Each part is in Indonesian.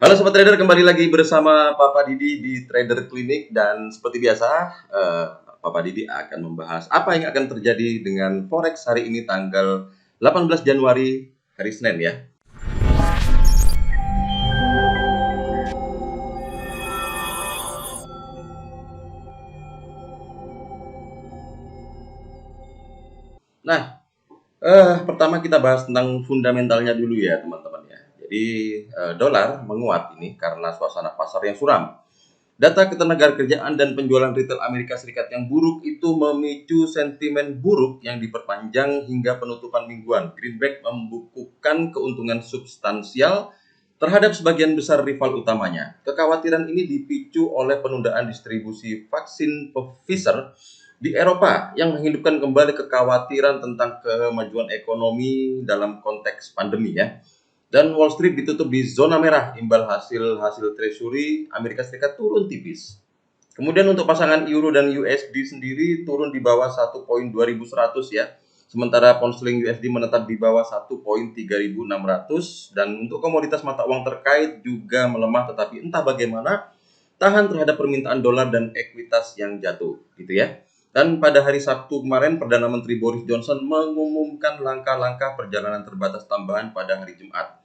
Halo Sobat Trader, kembali lagi bersama Papa Didi di Trader Clinic. Dan seperti biasa, Papa Didi akan membahas apa yang akan terjadi dengan Forex hari ini tanggal 18 Januari, hari Senin ya. Nah, pertama kita bahas tentang fundamentalnya dulu ya teman-teman ya. Jadi dolar menguat ini karena suasana pasar yang suram. Data ketenagakerjaan dan penjualan retail Amerika Serikat yang buruk itu memicu sentimen buruk yang diperpanjang hingga penutupan mingguan. Greenback membukukan keuntungan substansial terhadap sebagian besar rival utamanya. Kekhawatiran ini dipicu oleh penundaan distribusi vaksin Pfizer di Eropa yang menghidupkan kembali kekhawatiran tentang kemajuan ekonomi dalam konteks pandemi ya. Dan Wall Street ditutup di zona merah imbal hasil Treasury Amerika Serikat turun tipis. Kemudian untuk pasangan euro dan USD sendiri turun di bawah 1.2100 ya. Sementara pound sterling USD menetap di bawah 1.3600 dan untuk komoditas mata uang terkait juga melemah, tetapi entah bagaimana tahan terhadap permintaan dolar dan ekuitas yang jatuh gitu ya. Dan pada hari Sabtu kemarin Perdana Menteri Boris Johnson mengumumkan langkah-langkah perjalanan terbatas tambahan pada hari Jumat.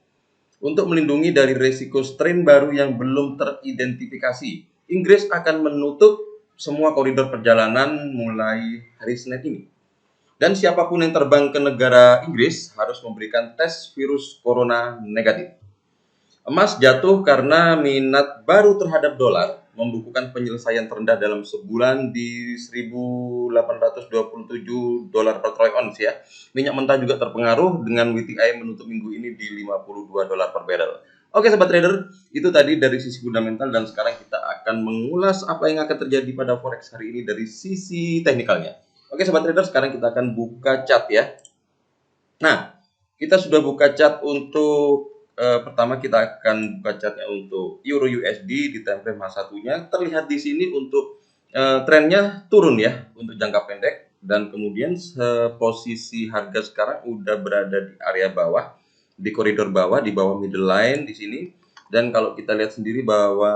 Untuk melindungi dari risiko strain baru yang belum teridentifikasi, Inggris akan menutup semua koridor perjalanan mulai hari Senin ini. Dan siapapun yang terbang ke negara Inggris harus memberikan tes virus corona negatif. Emas jatuh karena minat baru terhadap dolar, membukukan penyelesaian terendah dalam sebulan di 1.827 dolar per troy ounce ya. Minyak mentah juga terpengaruh dengan WTI menutup minggu ini di 52 dolar per barrel. Oke Sobat Trader, itu tadi dari sisi fundamental dan sekarang kita akan mengulas apa yang akan terjadi pada Forex hari ini dari sisi teknikalnya. Oke Sobat Trader, sekarang kita akan buka chart ya. Nah, kita sudah buka chart untuk pertama kita akan buka chartnya untuk Euro USD di time frame H1-nya. Terlihat di sini untuk trennya turun ya untuk jangka pendek, dan kemudian posisi harga sekarang udah berada di area bawah, di koridor bawah, di bawah middle line di sini. Dan kalau kita lihat sendiri bahwa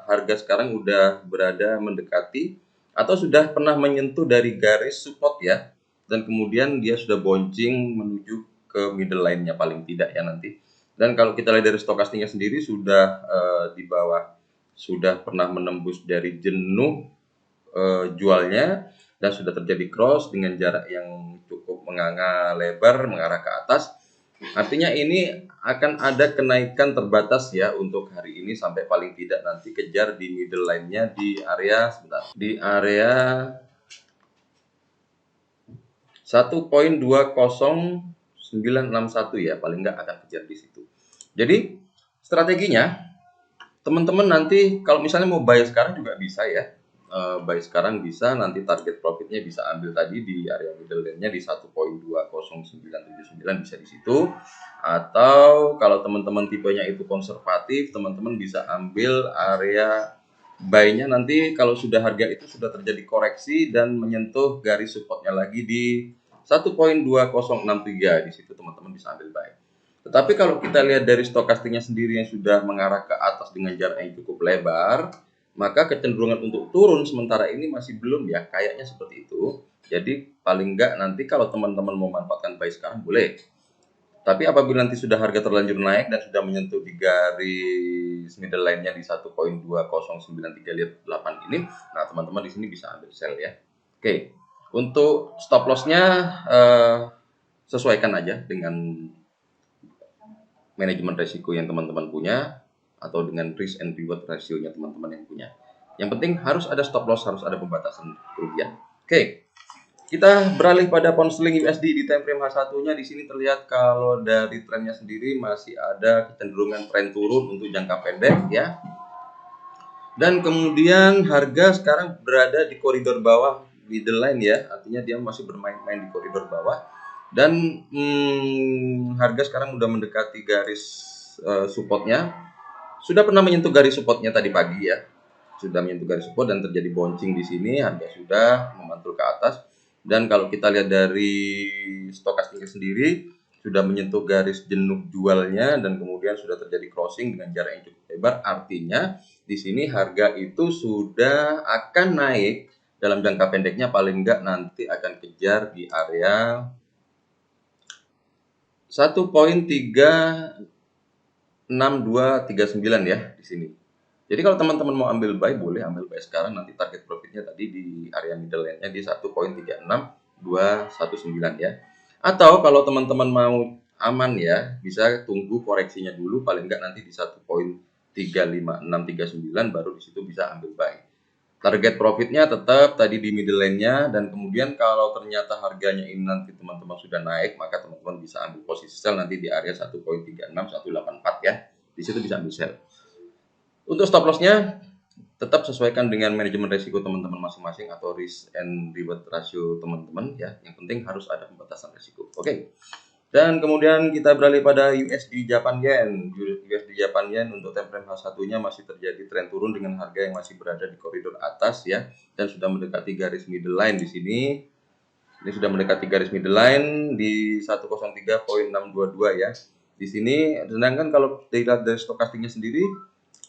harga sekarang udah berada mendekati atau sudah pernah menyentuh dari garis support ya, dan kemudian dia sudah bouncing menuju ke middle line-nya paling tidak ya nanti. Dan kalau kita lihat dari stokastiknya sendiri sudah di bawah, sudah pernah menembus dari jenuh jualnya dan sudah terjadi cross dengan jarak yang cukup menganga lebar mengarah ke atas. Artinya ini akan ada kenaikan terbatas ya untuk hari ini sampai paling tidak nanti kejar di middle line-nya di area di area 1.20961 ya, paling nggak akan kejar di situ. Jadi strateginya teman-teman nanti kalau misalnya mau buy sekarang juga bisa ya. Buy sekarang bisa, nanti target profitnya bisa ambil tadi di area middle line-nya di 1.20979 bisa di situ. Atau kalau teman-teman tipenya itu konservatif, teman-teman bisa ambil area buy-nya nanti kalau sudah harga itu sudah terjadi koreksi dan menyentuh garis supportnya lagi di 1.2063, di situ teman-teman bisa ambil buy. Tetapi kalau kita lihat dari stokastiknya sendiri yang sudah mengarah ke atas dengan jarak yang cukup lebar, maka kecenderungan untuk turun sementara ini masih belum ya, kayaknya seperti itu. Jadi paling enggak nanti kalau teman-teman mau manfaatkan buy sekarang boleh. Tapi apabila nanti sudah harga terlanjur naik dan sudah menyentuh di garis middle line-nya di 1.20938 ini, nah teman-teman di sini bisa ambil sell ya. Oke, untuk stop loss-nya sesuaikan aja dengan manajemen resiko yang teman-teman punya atau dengan risk and reward ratio-nya teman-teman yang punya. Yang penting harus ada stop loss, harus ada pembatasan kerugian. Oke. Kita beralih pada pound sterling USD di time frame H1-nya. Di sini terlihat kalau dari trennya sendiri masih ada kecenderungan tren turun untuk jangka pendek ya. Dan kemudian harga sekarang berada di koridor bawah middle line ya, artinya dia masih bermain-main di koridor bawah. Dan harga sekarang udah mendekati garis supportnya. Sudah pernah menyentuh garis supportnya tadi pagi ya. Sudah menyentuh garis support dan terjadi bouncing di sini, harga sudah memantul ke atas. Dan kalau kita lihat dari stokastiknya sendiri, sudah menyentuh garis jenuh jualnya dan kemudian sudah terjadi crossing dengan jarak yang cukup lebar, artinya di sini harga itu sudah akan naik dalam jangka pendeknya, paling enggak nanti akan kejar di area 1.36239 ya di sini. Jadi kalau teman-teman mau ambil buy, boleh ambil buy sekarang, nanti target profitnya tadi di area middle line-nya di 1.36219 ya. Atau kalau teman-teman mau aman ya, bisa tunggu koreksinya dulu, paling enggak nanti di 1.35639 baru di situ bisa ambil buy. Target profitnya tetap tadi di middle line-nya, dan kemudian kalau ternyata harganya ini nanti teman-teman sudah naik, maka teman-teman bisa ambil posisi sell nanti di area 1.36184 ya. Di situ bisa ambil sell. Untuk stop loss-nya tetap sesuaikan dengan manajemen risiko teman-teman masing-masing atau risk and reward ratio teman-teman ya. Yang penting harus ada pembatasan risiko. Oke. Dan kemudian kita beralih pada USD Japan Yen. USD Japan Yen untuk time frame H1-nya masih terjadi tren turun dengan harga yang masih berada di koridor atas ya, dan sudah mendekati garis middle line di sini. Ini sudah mendekati garis middle line di 103.622 ya. Di sini, sedangkan kalau dilihat dari stokastiknya sendiri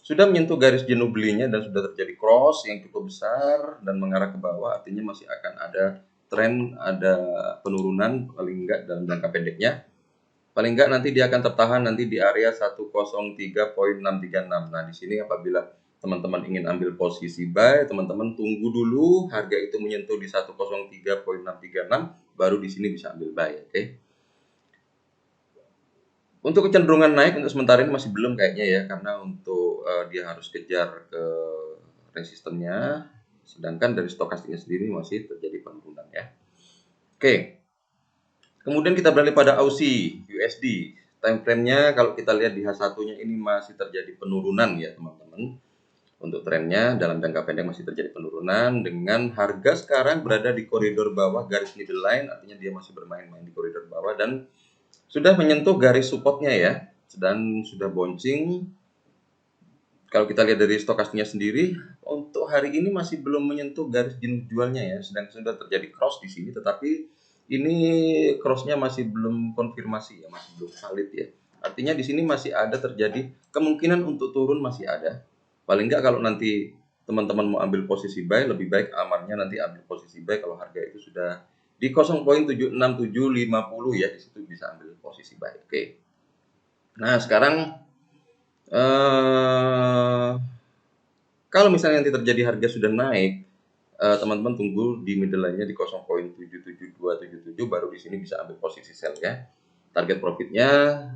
sudah menyentuh garis jenuh belinya dan sudah terjadi cross yang cukup besar dan mengarah ke bawah, artinya masih akan ada tren, ada penurunan paling enggak dalam jangka pendeknya. Paling enggak nanti dia akan tertahan nanti di area 103.636. Nah, di sini apabila teman-teman ingin ambil posisi buy, teman-teman tunggu dulu harga itu menyentuh di 103.636 baru di sini bisa ambil buy, oke. Untuk kecenderungan naik untuk sementara ini masih belum kayaknya ya, karena untuk dia harus kejar ke resistennya, sedangkan dari stokastiknya sendiri masih terjadi penurunan ya. Oke. Kemudian kita beralih pada Aussie USD. Time frame-nya kalau kita lihat di H1-nya ini masih terjadi penurunan ya teman-teman. Untuk trennya dalam jangka pendek masih terjadi penurunan dengan harga sekarang berada di koridor bawah garis middle line, artinya dia masih bermain-main di koridor bawah dan sudah menyentuh garis supportnya ya, dan sudah bouncing. Kalau kita lihat dari stokastiknya sendiri, untuk hari ini masih belum menyentuh garis jenuh jualnya ya, sedang sudah terjadi cross di sini, tetapi ini crossnya masih belum konfirmasi ya, masih belum valid ya. Artinya di sini masih ada terjadi kemungkinan untuk turun, masih ada. Paling enggak kalau nanti teman-teman mau ambil posisi buy, lebih baik amannya nanti ambil posisi buy kalau harga itu sudah di 0.76750 ya, di situ bisa ambil posisi buy. Oke. Nah, sekarang kalau misalnya nanti terjadi harga sudah naik, teman-teman tunggu di middle line-nya di 0.77277 baru di sini bisa ambil posisi sell ya. Target profitnya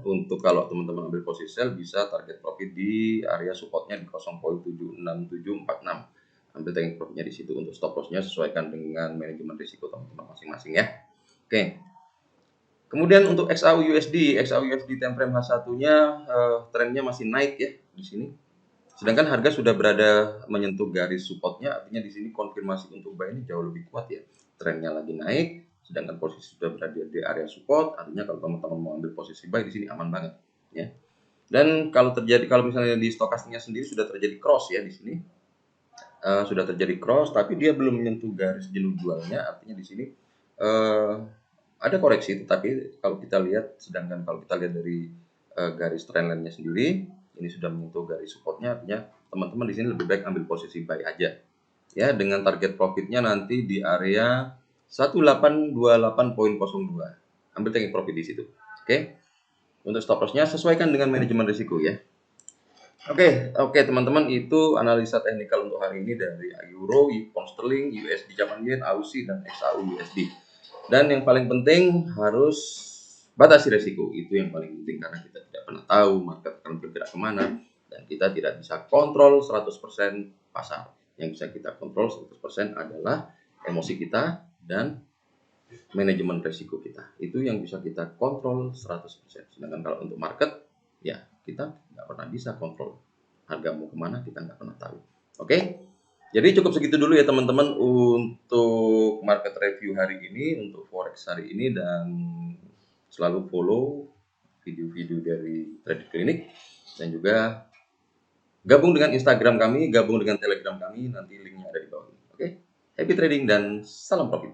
untuk kalau teman-teman ambil posisi sell bisa target profit di area supportnya di 0.76746. Ambil target profitnya di situ. Untuk stop loss-nya sesuaikan dengan manajemen risiko teman-teman masing-masing ya. Oke. Kemudian untuk XAU-USD time frame H1-nya trennya masih naik ya di sini. Sedangkan harga sudah berada menyentuh garis supportnya, artinya di sini konfirmasi untuk buy ini jauh lebih kuat ya. Trennya lagi naik, sedangkan posisi sudah berada di area support, artinya kalau teman-teman mau ambil posisi buy di sini aman banget ya. Dan kalau misalnya di stokastiknya sendiri sudah terjadi cross ya di sini. Sudah terjadi cross tapi dia belum menyentuh garis jenuh jualnya, artinya di sini ada koreksi, tetapi kalau kita lihat, sedangkan kalau kita lihat dari garis trendline-nya sendiri ini sudah menyentuh garis supportnya, artinya teman-teman di sini lebih baik ambil posisi buy aja ya, dengan target profitnya nanti di area 1828.02. Ambil taking profit di situ. Oke. Untuk stop loss-nya sesuaikan dengan manajemen risiko ya. Oke, teman-teman, itu analisa teknikal untuk hari ini dari Euro, Pound Sterling, USD Japan Yen, Aussie dan XAU USD. Dan yang paling penting harus batasi resiko, itu yang paling penting karena kita tidak pernah tahu market akan bergerak kemana dan kita tidak bisa kontrol 100% pasar. Yang bisa kita kontrol 100% adalah emosi kita dan manajemen resiko kita. Itu yang bisa kita kontrol 100%. Sedangkan kalau untuk market, ya kita nggak pernah bisa kontrol. Harga mau kemana kita nggak pernah tahu. Oke? Jadi cukup segitu dulu ya teman-teman untuk market review hari ini, untuk forex hari ini, dan selalu follow video-video dari Trading Clinic dan juga gabung dengan Instagram kami, gabung dengan Telegram kami, nanti linknya ada di bawah ini. Oke? Happy trading dan salam profit.